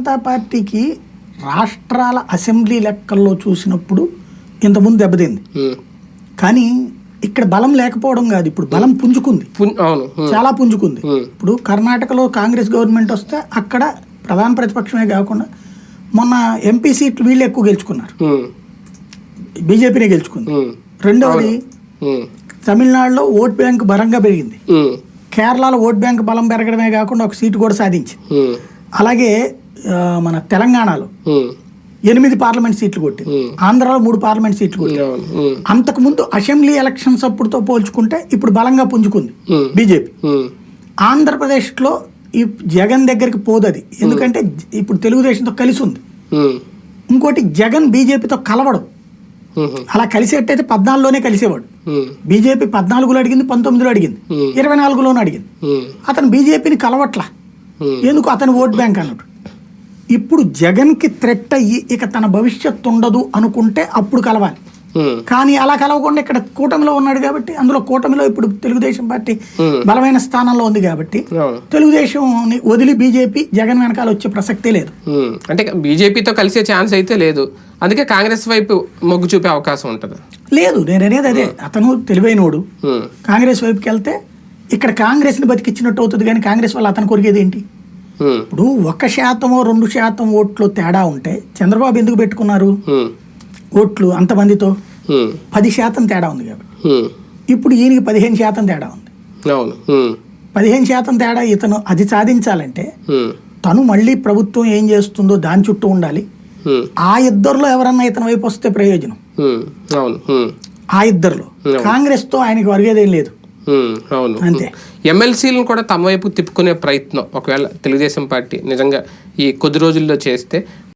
జనతా పార్టీకి రాష్ట్రాల అసెంబ్లీ లెక్కల్లో చూసినప్పుడు ఇంతకుముందు దెబ్బతింది. కానీ ఇక్కడ బలం లేకపోవడం కాదు, ఇప్పుడు బలం పుంజుకుంది, చాలా పుంజుకుంది. ఇప్పుడు కర్ణాటకలో కాంగ్రెస్ గవర్నమెంట్ వస్తే అక్కడ ప్రధాన ప్రతిపక్షమే కాకుండా మొన్న ఎంపీ సీట్లు వీళ్ళు ఎక్కువ గెలుచుకున్నారు, బీజేపీనే గెలుచుకుంది. రెండవది తమిళనాడులో ఓట్ బ్యాంక్ బలంగా పెరిగింది, కేరళలో ఓట్ బ్యాంక్ బలం పెరగడమే కాకుండా ఒక సీటు కూడా సాధించింది. అలాగే మన తెలంగాణలో 8 పార్లమెంట్ సీట్లు కొట్టింది, ఆంధ్రాలో 3 పార్లమెంట్ సీట్లు కొట్టింది. అంతకుముందు అసెంబ్లీ ఎలక్షన్స్ అప్పుడుతో పోల్చుకుంటే ఇప్పుడు బలంగా పుంజుకుంది బీజేపీ. ఆంధ్రప్రదేశ్లో ఈ జగన్ దగ్గరికి పోదది, ఎందుకంటే ఇప్పుడు తెలుగుదేశంతో కలిసి ఉంది. ఇంకోటి జగన్ బీజేపీతో కలవడం, అలా కలిసేటైతే 14లోనే కలిసేవాడు. బీజేపీ 14లో అడిగింది, 19లో అడిగింది, 24లోనూ అడిగింది. అతను బీజేపీని కలవట్లా, ఎందుకు? అతను ఓట్ బ్యాంక్ అన్నాడు. ఇప్పుడు జగన్కి థ్రెట్ అయ్యి ఇక తన భవిష్యత్తు ఉండదు అనుకుంటే అప్పుడు కలవాలి. కానీ అలా కలవకుండా ఇక్కడ కూటమిలో ఉన్నాడు కాబట్టి, అందులో కూటమిలో ఇప్పుడు తెలుగుదేశం పార్టీ బలమైన స్థానంలో ఉంది కాబట్టి తెలుగుదేశం వదిలి బీజేపీ జగన్ వెనకాల వచ్చే ప్రసక్తే లేదు. అంటే బీజేపీతో కలిసే ఛాన్స్ అయితే లేదు, అందుకే కాంగ్రెస్ వైపు మొగ్గు చూపే అవకాశం ఉంటుంది. లేదు, నేను అనేది అదే, అతను తెలివైనోడు. కాంగ్రెస్ వైపుకి వెళ్తే ఇక్కడ కాంగ్రెస్ ని బతికిచ్చినట్టు అవుతుంది, కానీ కాంగ్రెస్ వల్ల అతను కొరిగేది ఏంటి? ఇప్పుడు 1%, 2% ఓట్లు తేడా ఉంటే చంద్రబాబు ఎందుకు పెట్టుకున్నారు ఓట్లు అంతమందితో? 10% తేడా ఉంది కాబట్టి. ఇప్పుడు ఈయనకి 15% తేడా ఉంది. 15% తేడా, ఇతను అది సాధించాలంటే తను మళ్ళీ ప్రభుత్వం ఏం చేస్తుందో దాని చుట్టూ ఉండాలి. ఆ ఇద్దరులో ఎవరన్నా ఇతని వైపు వస్తే ప్రయోజనం. ఆ ఇద్దరులో కాంగ్రెస్ తో ఆయనకి వరిగేదేం లేదు. అవును, అంతే. ఎమ్మెల్సీలను కూడా తమ వైపు తిప్పుకునే ప్రయత్నం ఒకవేళ తెలుగుదేశం పార్టీ నిజంగా ఈ కొద్ది రోజుల్లో చేస్తే